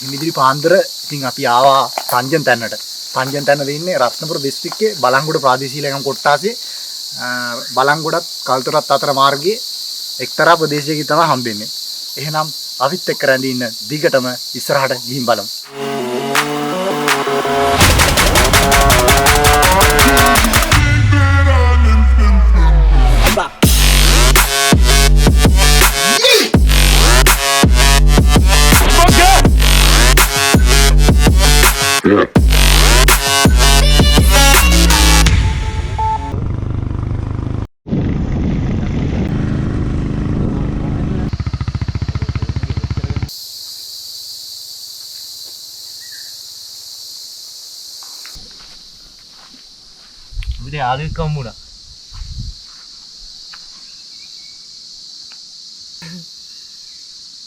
හිමිදිරි පාන්දර ඉතින් අපි ආවා තංජන්තැන්නට. තංජන්තැන්න ඉන්නේ රත්නපුර දිස්ත්‍රික්කයේ බලංගොඩ ප්‍රාදේශීය ලේකම් කොට්ටාසේ බලංගොඩත් කල්තොරත් අතර මාර්ගයේ එක්තරා ප්‍රදේශයක තමයි හම්බෙන්නේ. එහෙනම් අපිත් එක්ක රැඳී ඉන්න දිගටම ඉස්සරහට ගිහින් බලමු. Udah alih kamu dah.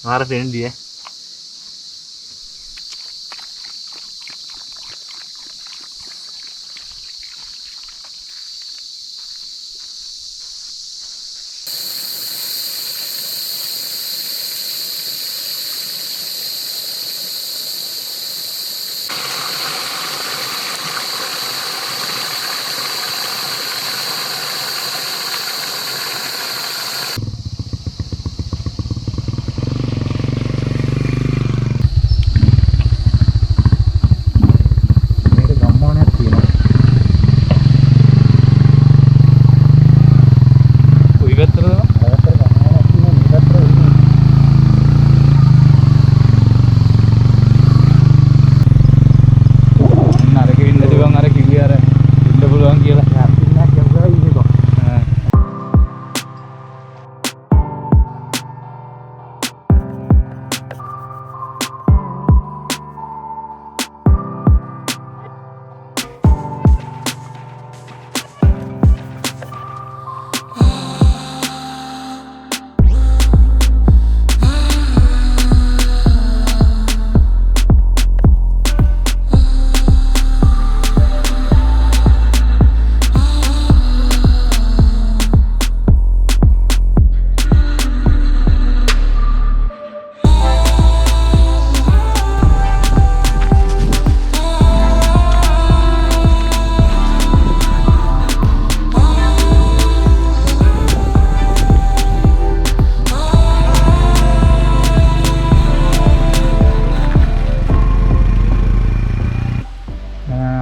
Marah pengen dia.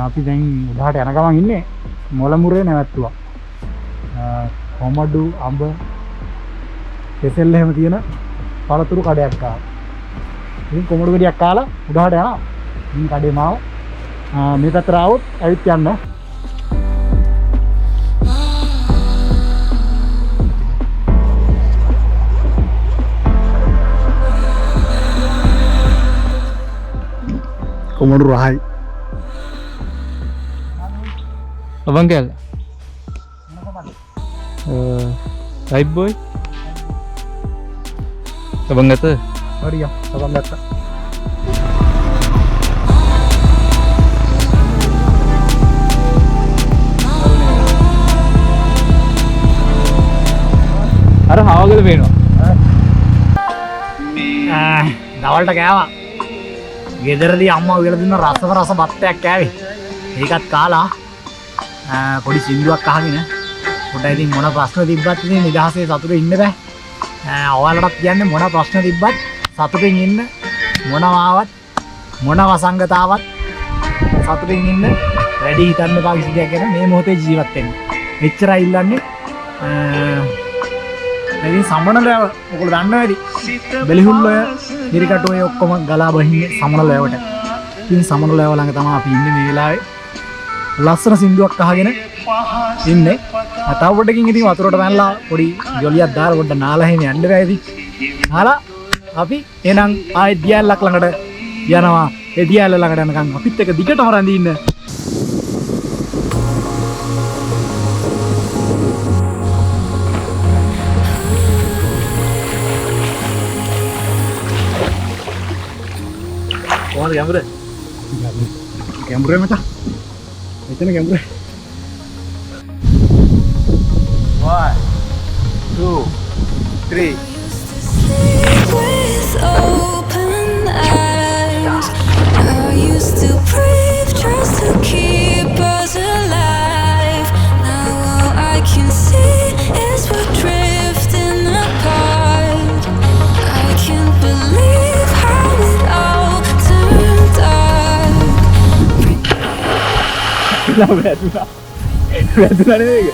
අපි දැන් උඩහට යන ගමන් ඉන්නේ මොළමුරේ නැවැත්තුවා. කොමඩු අඹ කෙසෙල් එහෙම තියෙන පළතුරු කඩයක් ආවා. ඉතින් කොමඩු ගෙඩියක් කාලා උඩහට යනවා. ඉතින් කඩේ මාව මේ පැත්තට ආවොත් ඇවිත් යන්න. කොමඩු රහයි. Abang Kel? Right boy? Abang kata? Mari ya, abang kata. Ada hawa gitu peno? දවල්ට කෑවා. ගෙදරදී අම්මා උයලා දුන්න රස බත්තයක් කෑවේ. ඒකත් කාලා පොඩි සින්දුවක් අහගෙන පොඩ්ඩක් ඉතින් මොන ප්‍රශ්න තිබ්බත් ඉතින් නිදහසේ සතුටින් ඉන්න බෑ. ඔයාලටත් කියන්නේ මොන ප්‍රශ්න තිබ්බත් සතුටින් ඉන්න, මොනවාවත් මොන වසංගතාවක් සතුටින් ඉන්න, වැඩි හිතන්න එපා කිසි දෙයක් ගැන. මේ මොහොතේ ජීවත් වෙන්න. එච්චරයි ඉල්ලන්නේ. ඉතින් සමනලව ඔයගොල්ලෝ දන්නවා ඇති. බෙලිහුල්ල ඔය හිරිකට ඔය ඔක්කොම ගලා බහින්නේ සමනලවට. ඉතින් සමනලව ළඟ තමයි අපි ඉන්නේ මේ වෙලාවේ. ලස්සන සින්දුවක් අහගෙන ඉන්නේ. තව පොඩකින් ඉතින් වතුරට පැනලා පොඩි ජොලියක් දාලා පොඩ්ඩක් නාලා එහෙම යන්න බෑ ඉතින්. නාලා අපි එහෙනම් ආයෙ දියැලක් ළඟට යනවා. ඒ දියැල ළඟට යනකම් අපිත් එක්ක දිගටම රැඳී ඉන්න. කොහොමද ගැඹුර? ගැඹුරේ මචං. එතන ගැඹුරේ. 1 2 3 With open eyes, වැදුනා. වැදුනා නෙවෙයි.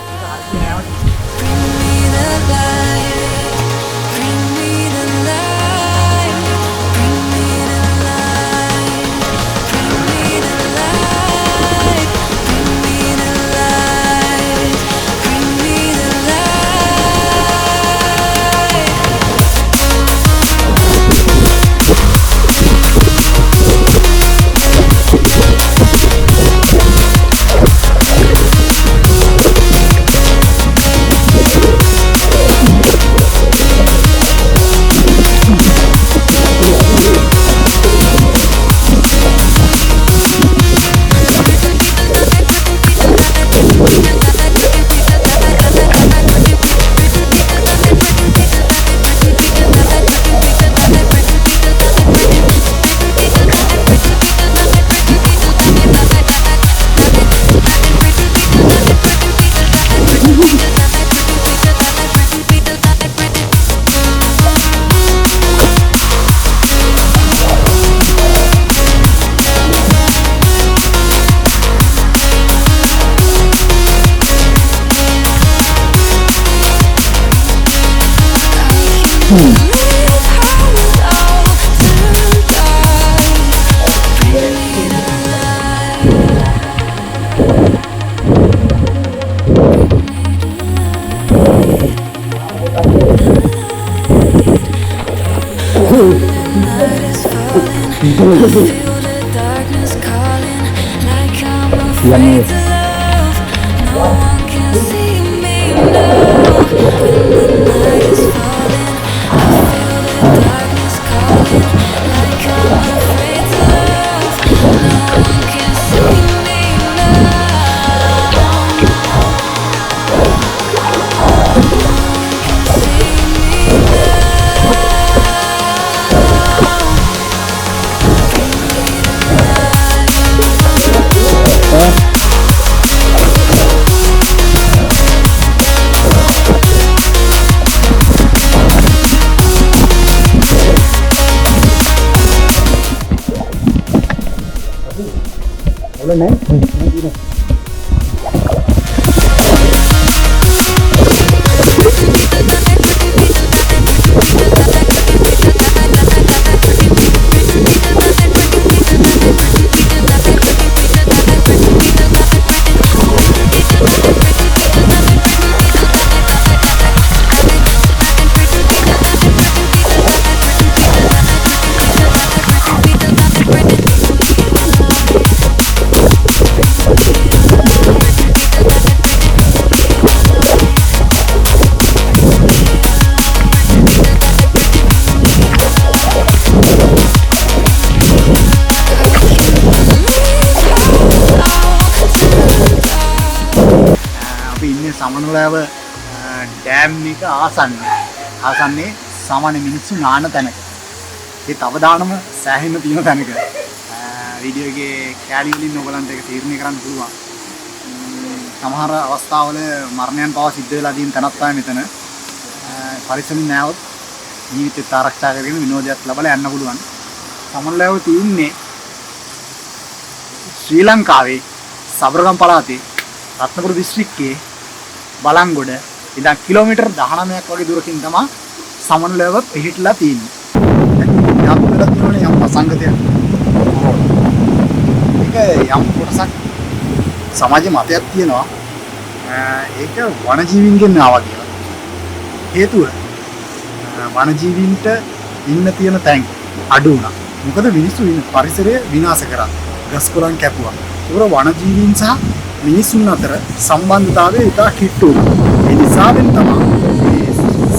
සමනලෑව ඩෑම් එක ආසන්නේ සාමාන්‍ය මිනිස්සු නාන තැනක. ඒත් අවදානම සෑහෙන්න තියෙන තැනක. වීඩියෝ එකේ කැලි වලින් ඔයගලන්ට ඒක තීරණය කරන්න පුළුවන්. සමහර අවස්ථාවල මරණයන් පවා සිද්ධ වෙලා තියෙන තැනක් තමයි මෙතන. පරිස්සමින් නැවොත් ජීවිතය ආරක්ෂා කරගෙන විනෝදයක් ලබලා යන්න පුළුවන්. සමනලෑව තියෙන්නේ ශ්‍රී ලංකාවේ සබරගම් පළාතේ රත්නපුර දිස්ත්‍රික්කයේ බලංගොඩ ඉඳන් කිලෝමීටර් 19ක් වගේ දුරකින් තමයි සමනලෑව පිහිටලා තියෙන්නේ. යම් වෙලක් තියෙනවනේ යම් අසංගතයක්. ඒක යම් කොටසක් සමාජයේ මතයක් තියෙනවා. ඒක වනජීවීන්ගෙන් ආවා කියලා. හේතුව වනජීවීන්ට ඉන්න තියෙන තැන් අඩු වුණා. මොකද මිනිස්සු ඉන්න පරිසරය විනාශ කරා. ගස් කොළන් කැපුවා. ඒවර වනජීවීන් සහ මිනිසුන් අතර සම්බන්ධතාවය ඉතා කිට්ටු වුණා. ඒ නිසාවෙන් තමයි මේ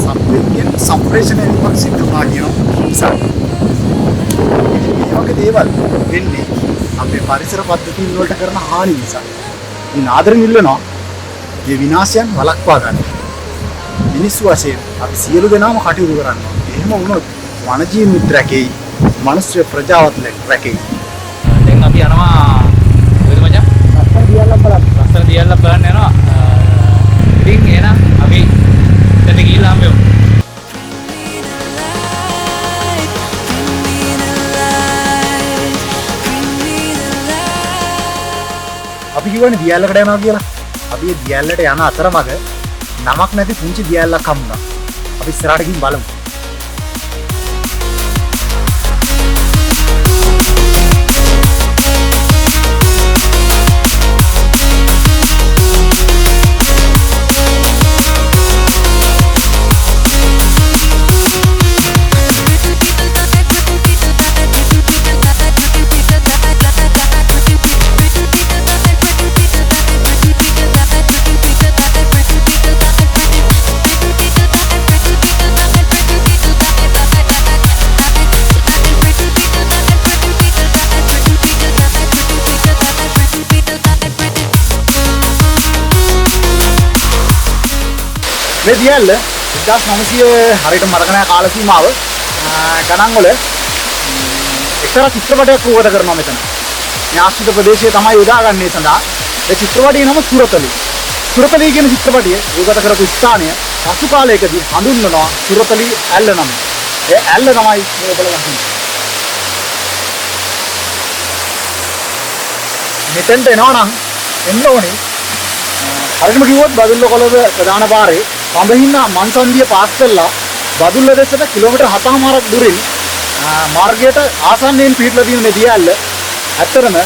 සම්ප්‍රේෂණයෙන් සම්ප්‍රේෂණය වීමක් සිද්ධ වුණා කියන නිසා. මේ වගේ දේවල් වෙන්නේ අපේ පරිසර පද්ධතීන් වලට කරන හානි නිසා. මේ ආදරෙන් ඉල්ලනවා මේ විනාශයන් වළක්වා ගන්න. මිනිස්සු වශයෙන් අපි සියලු දෙනාම කටයුතු කරනවා. එහෙම වුණොත් වනජීවීන් රැකෙයි, මනුෂ්‍ය ප්‍රජාවත් රැකෙයි. දැන් අපි යනවා කොහෙද මචං? රස්තර දියල්ල බලන්න යනවා. ඉතින් එහෙනම් අපි එතන ගිහිල්ලා හම්බෙමු. අපි අපි කිව්වනේ දියැලකට යනවා කියලා. අපි ඒ දියැලට යන අතරමඟ නමක් නැති පුංචි දියැලක් හම්බුණා. අපි ඉස්සරහට ගිහින් බලමු. මේ දියැල්ල 1900 හරියට මතක නැහැ කාල සීමාව ගණන් වල එක්තරා චිත්‍රපටයක් රූපගත කරනවා මෙතන. මේ ආශ්‍රිත ප්‍රදේශය තමයි යොදාගන්නේ සඳහා. ඒ චිත්‍රපටයේ නම සුරතලී. සුරතලී කියන චිත්‍රපටයේ රූපගත කරපු ස්ථානය පසු කාලයකදී හඳුන්වනවා සුරතලී ඇල්ල නමින්. ඒ ඇල්ල තමයි මේ ඔබලා දකින්නේ. මෙතෙන්ට එනවා නම් එන්න ඕනේ. හරියටම කිව්වොත් බදුල්ල කොළඹ ප්‍රධාන පාරේ පඹහින්න මන්සන්දිය පාස් කළා බදුල්ල දෙසට කිලෝමීටර් 7කමාරක් දුරින් මාර්ගයට ආසන්නයෙන් පිහිටලා තියෙන මේ දියැල්ල ඇත්තටම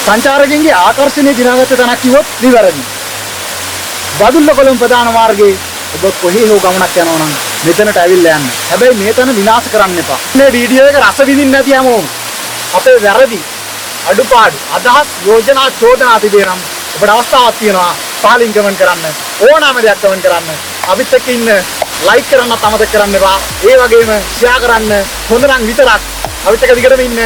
සංචාරකයන්ගේ ආකර්ෂණය දිනාගත්ත තැනක් කිව්වොත් නිවැරදි. බදුල්ල කොළඹ ප්‍රධාන මාර්ගයේ ඔබ කොහේ හෝ ගමනක් යනවා නම් මෙතනට ඇවිල්ලා යන්න. හැබැයි මේ තැන විනාශ කරන්න එපා. මේ වීඩියෝ එක රස විඳින්න නැති හැමෝම අපේ වැරදි අඩුපාඩු අදහස් යෝජනා චෝදනා තිබේනම් ඔබට අවස්ථාවක් තියෙනවා පහලින් කමෙන්ට් කරන්න ඕනෑම දෙයක් කමෙන්ට් කරන්න අපිත් එක්ක ඉන්න ලයික් කරන්නත් අමතක කරන්න එපා ඒ වගේම ෂෙයා කරන්න හොඳ නම් විතරක් අපිත් එක්ක දිගටම ඉන්න